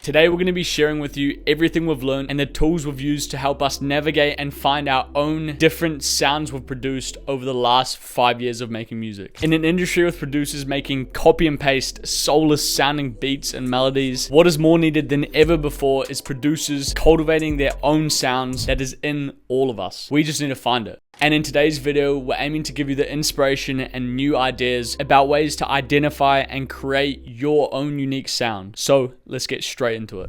Today we're going to be sharing with you everything we've learned and the tools we've used to help us navigate and find our own different sounds we've produced over the last 5 years of making music. In an industry with producers making copy and paste, soulless sounding beats and melodies, what is more needed than ever before is producers cultivating their own sounds that is in all of us. We just need to find it. And in today's video, we're aiming to give you the inspiration and new ideas about ways to identify and create your own unique sound. So let's get straight into it.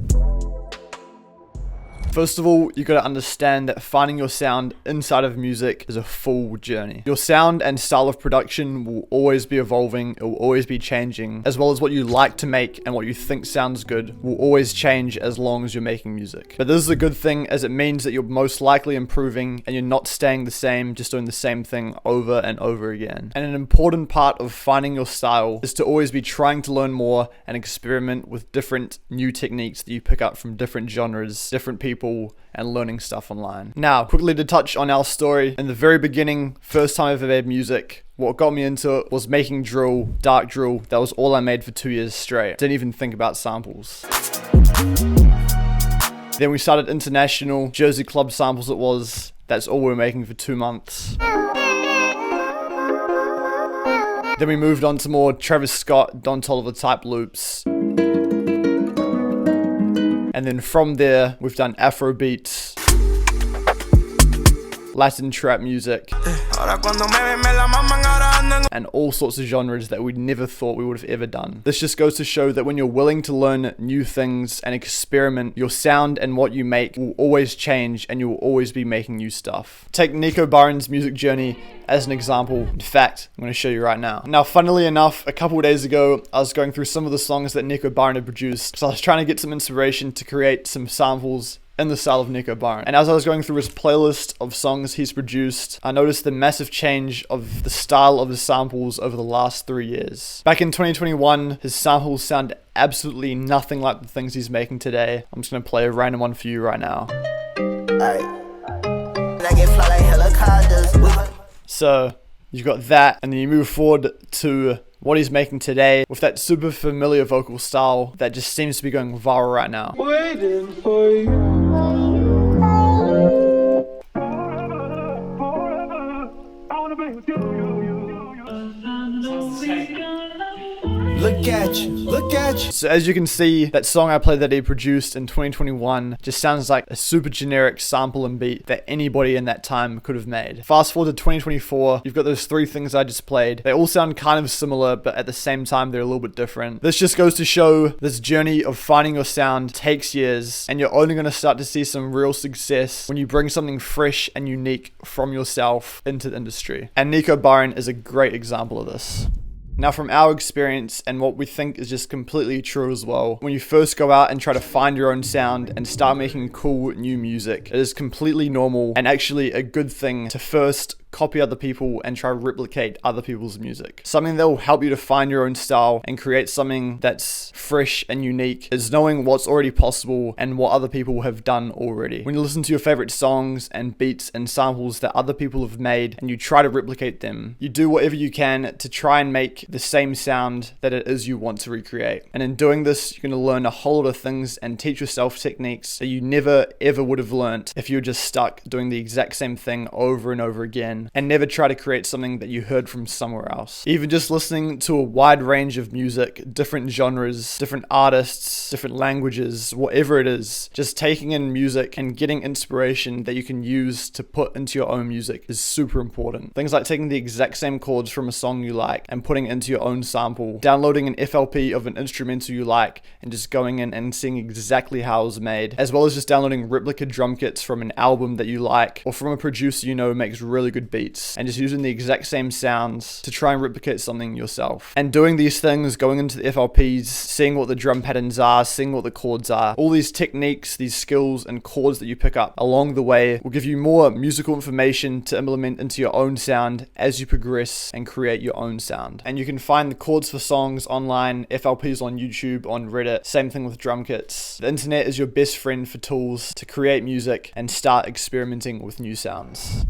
First of all, you got to understand that finding your sound inside of music is a full journey. Your sound and style of production will always be evolving, it will always be changing, as well as what you like to make and what you think sounds good will always change as long as you're making music. But this is a good thing, as it means that you're most likely improving and you're not staying the same, just doing the same thing over and over again. And an important part of finding your style is to always be trying to learn more and experiment with different new techniques that you pick up from different genres, different people, and learning stuff online. Now, quickly to touch on our story. In the very beginning, first time I ever made music, what got me into it was making drill, dark drill. That was all I made for 2 years straight. Didn't even think about samples. Then we started international, Jersey club samples it was. That's all we were making for 2 months. Then we moved on to more Travis Scott, Don Toliver type loops. And then from there, we've done Afro beats, Latin trap music, and all sorts of genres that we never thought we would have ever done. This just goes to show that when you're willing to learn new things and experiment, your sound and what you make will always change and you will always be making new stuff. Take Nico Byron's music journey as an example. In fact, I'm going to show you right now. Now, funnily enough, a couple days ago, I was going through some of the songs that Nico Byron had produced. So I was trying to get some inspiration to create some samples in the style of Nico Byron. And as I was going through his playlist of songs he's produced, I noticed the massive change of the style of his samples over the last 3 years. Back in 2021, his samples sound absolutely nothing like the things he's making today. I'm just going to play a random one for you right now. So you've got that, and then you move forward to what he's making today with that super familiar vocal style that just seems to be going viral right now. Waiting for you. Look at you. So as you can see, that song I played that he produced in 2021 just sounds like a super generic sample and beat that anybody in that time could have made. Fast forward to 2024, you've got those three things I just played. They all sound kind of similar, but at the same time, they're a little bit different. This just goes to show this journey of finding your sound takes years, and you're only going to start to see some real success when you bring something fresh and unique from yourself into the industry. And Nico Byron is a great example of this. Now, from our experience and what we think is just completely true as well, when you first go out and try to find your own sound and start making cool new music, it is completely normal and actually a good thing to first copy other people and try to replicate other people's music. Something that will help you to find your own style and create something that's fresh and unique is knowing what's already possible and what other people have done already. When you listen to your favorite songs and beats and samples that other people have made and you try to replicate them, you do whatever you can to try and make the same sound that it is you want to recreate. And in doing this, you're going to learn a whole lot of things and teach yourself techniques that you never ever would have learned if you were just stuck doing the exact same thing over and over again and never try to create something that you heard from somewhere else. Even just listening to a wide range of music, different genres, different artists, different languages, whatever it is, just taking in music and getting inspiration that you can use to put into your own music is super important. Things like taking the exact same chords from a song you like and putting it into your own sample, downloading an FLP of an instrumental you like and just going in and seeing exactly how it was made, as well as just downloading replica drum kits from an album that you like or from a producer you know makes really good beats, and just using the exact same sounds to try and replicate something yourself. And doing these things, going into the FLPs, seeing what the drum patterns are, seeing what the chords are, all these techniques, these skills and chords that you pick up along the way will give you more musical information to implement into your own sound as you progress and create your own sound. And you can find the chords for songs online, FLPs on YouTube, on Reddit, same thing with drum kits. The internet is your best friend for tools to create music and start experimenting with new sounds.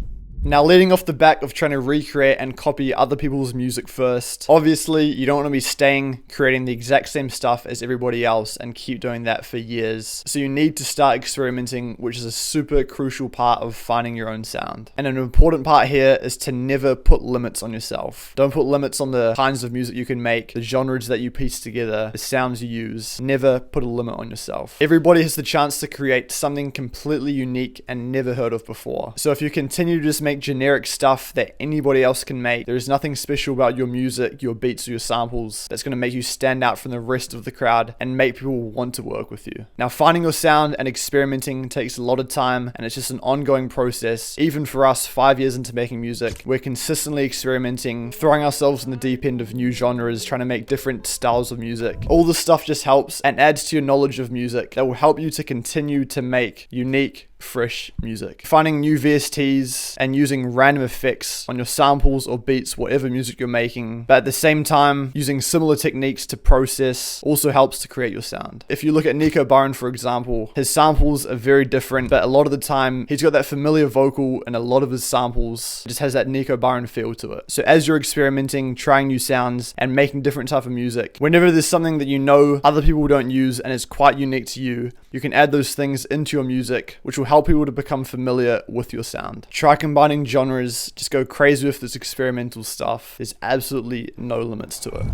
Now, leading off the back of trying to recreate and copy other people's music first, obviously you don't want to be staying creating the exact same stuff as everybody else and keep doing that for years. So you need to start experimenting, which is a super crucial part of finding your own sound. And an important part here is to never put limits on yourself. Don't put limits on the kinds of music you can make, the genres that you piece together, the sounds you use. Never put a limit on yourself. Everybody has the chance to create something completely unique and never heard of before. So if you continue to just make generic stuff that anybody else can make, there is nothing special about your music, your beats, or your samples that's going to make you stand out from the rest of the crowd and make people want to work with you. Now, finding your sound and experimenting takes a lot of time, and it's just an ongoing process. Even for us, 5 years into making music, we're consistently experimenting, throwing ourselves in the deep end of new genres, trying to make different styles of music. All this stuff just helps and adds to your knowledge of music that will help you to continue to make unique, fresh music. Finding new VSTs and using random effects on your samples or beats, whatever music you're making, but at the same time using similar techniques to process also helps to create your sound. If you look at Nico Byron, for example, his samples are very different, but a lot of the time he's got that familiar vocal, and a lot of his samples just has that Nico Byron feel to it. So as you're experimenting, trying new sounds and making different type of music, whenever there's something that you know other people don't use and is quite unique to you, you can add those things into your music, which will help people to become familiar with your sound. Try combining genres, just go crazy with this experimental stuff. There's absolutely no limits to it.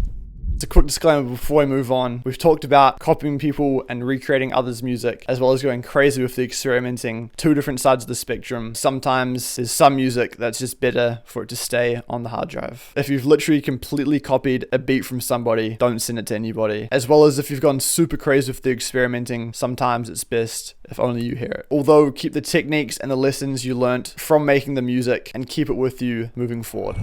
It's a quick disclaimer before we move on. We've talked about copying people and recreating others' music, as well as going crazy with the experimenting. Two different sides of the spectrum. Sometimes there's some music that's just better for it to stay on the hard drive. If you've literally completely copied a beat from somebody, don't send it to anybody. As well as if you've gone super crazy with the experimenting, sometimes it's best if only you hear it. Although, keep the techniques and the lessons you learnt from making the music and keep it with you moving forward.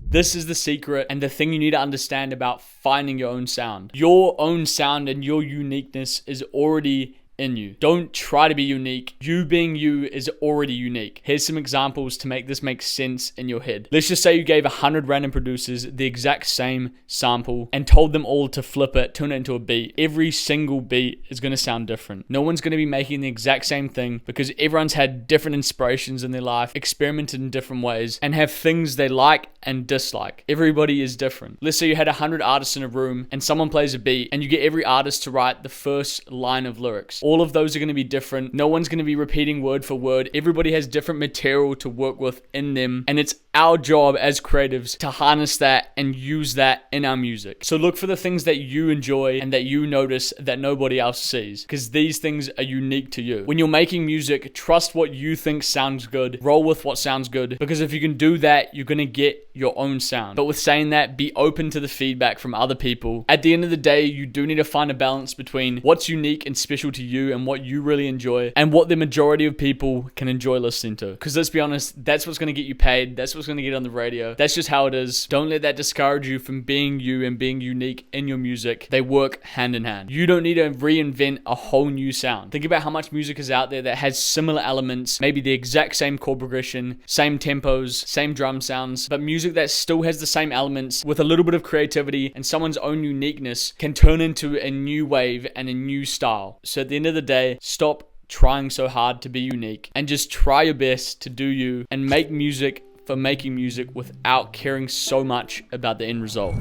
This is the secret and the thing you need to understand about finding your own sound. Your own sound and your uniqueness is already in you. Don't try to be unique. You being you is already unique. Here's some examples to make this make sense in your head. Let's just say you gave 100 random producers the exact same sample and told them all to flip it, turn it into a beat. Every single beat is going to sound different. No one's going to be making the exact same thing because everyone's had different inspirations in their life, experimented in different ways, and have things they like and dislike. Everybody is different. Let's say you had 100 artists in a room and someone plays a beat and you get every artist to write the first line of lyrics. All of those are going to be different. No one's going to be repeating word for word. Everybody has different material to work with in them. And it's our job as creatives to harness that and use that in our music. So look for the things that you enjoy and that you notice that nobody else sees, because these things are unique to you. When you're making music, trust what you think sounds good. Roll with what sounds good, because if you can do that, you're going to get your own sound. But with saying that, be open to the feedback from other people. At the end of the day, you do need to find a balance between what's unique and special to you and what you really enjoy and what the majority of people can enjoy listening to. Because let's be honest, that's what's going to get you paid. That's what's going to get on the radio. That's just how it is. Don't let that discourage you from being you and being unique in your music. They work hand in hand. You don't need to reinvent a whole new sound. Think about how much music is out there that has similar elements, maybe the exact same chord progression, same tempos, same drum sounds, but music that still has the same elements with a little bit of creativity and someone's own uniqueness can turn into a new wave and a new style. So at the end of the day, stop trying so hard to be unique and just try your best to do you and make music for making music without caring so much about the end result.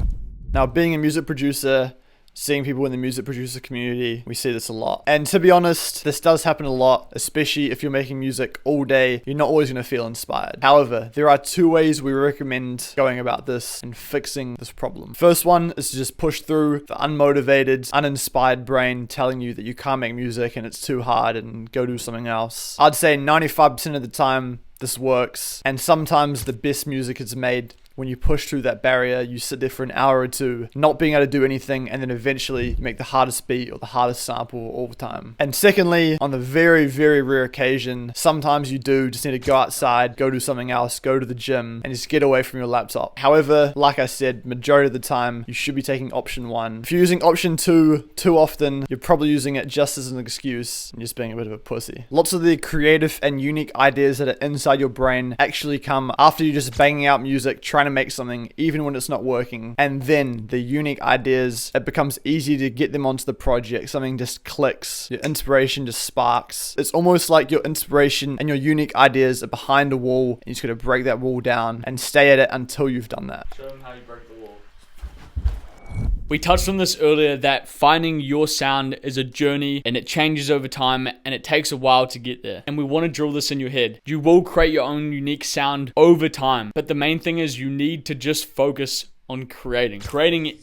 Now, being a music producer, seeing people in the music producer community, we see this a lot. And to be honest, this does happen a lot, especially if you're making music all day. You're not always going to feel inspired. However, there are two ways we recommend going about this and fixing this problem. First one is to just push through the unmotivated, uninspired brain telling you that you can't make music and it's too hard and go do something else. I'd say 95% of the time this works, and sometimes the best music is made when you push through that barrier. You sit there for an hour or two, not being able to do anything, and then eventually you make the hardest beat or the hardest sample all the time. And secondly, on the very, very rare occasion, sometimes you do just need to go outside, go do something else, go to the gym, and just get away from your laptop. However, like I said, majority of the time, you should be taking option one. If you're using option two too often, you're probably using it just as an excuse and just being a bit of a pussy. Lots of the creative and unique ideas that are inside your brain actually come after you just banging out music, trying trying to make something even when it's not working. And then the unique ideas, it becomes easy to get them onto the project. Something just clicks, your inspiration just sparks. It's almost like your inspiration and your unique ideas are behind a wall, and you just gotta break that wall down and stay at it until you've done that. Show them how you break the wall. We touched on this earlier, that finding your sound is a journey and it changes over time and it takes a while to get there. And we want to drill this in your head. You will create your own unique sound over time, but the main thing is you need to just focus on creating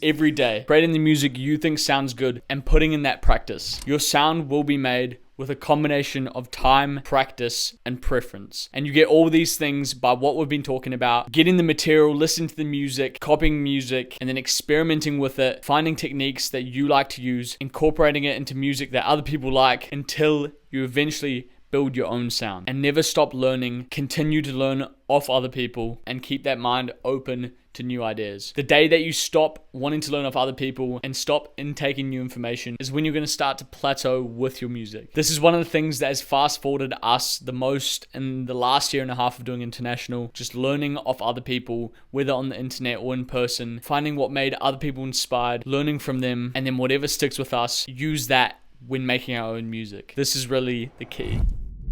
every day, creating the music you think sounds good and putting in that practice. Your sound will be made with a combination of time, practice, and preference. And you get all these things by what we've been talking about: getting the material, listening to the music, copying music, and then experimenting with it, finding techniques that you like to use, incorporating it into music that other people like, until you eventually build your own sound. And never stop learning, continue to learn off other people, and keep that mind open to new ideas. The day that you stop wanting to learn off other people and stop intaking new information is when you're going to start to plateau with your music. This is one of the things that has fast forwarded us the most in the last year and a half of doing international, just learning off other people, whether on the internet or in person, finding what made other people inspired, learning from them, and then whatever sticks with us, use that when making our own music. This is really the key.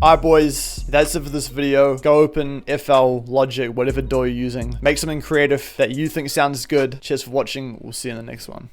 Alright boys, that's it for this video. Go open FL, Logic, whatever DAW you're using. Make something creative that you think sounds good. Cheers for watching. We'll see you in the next one.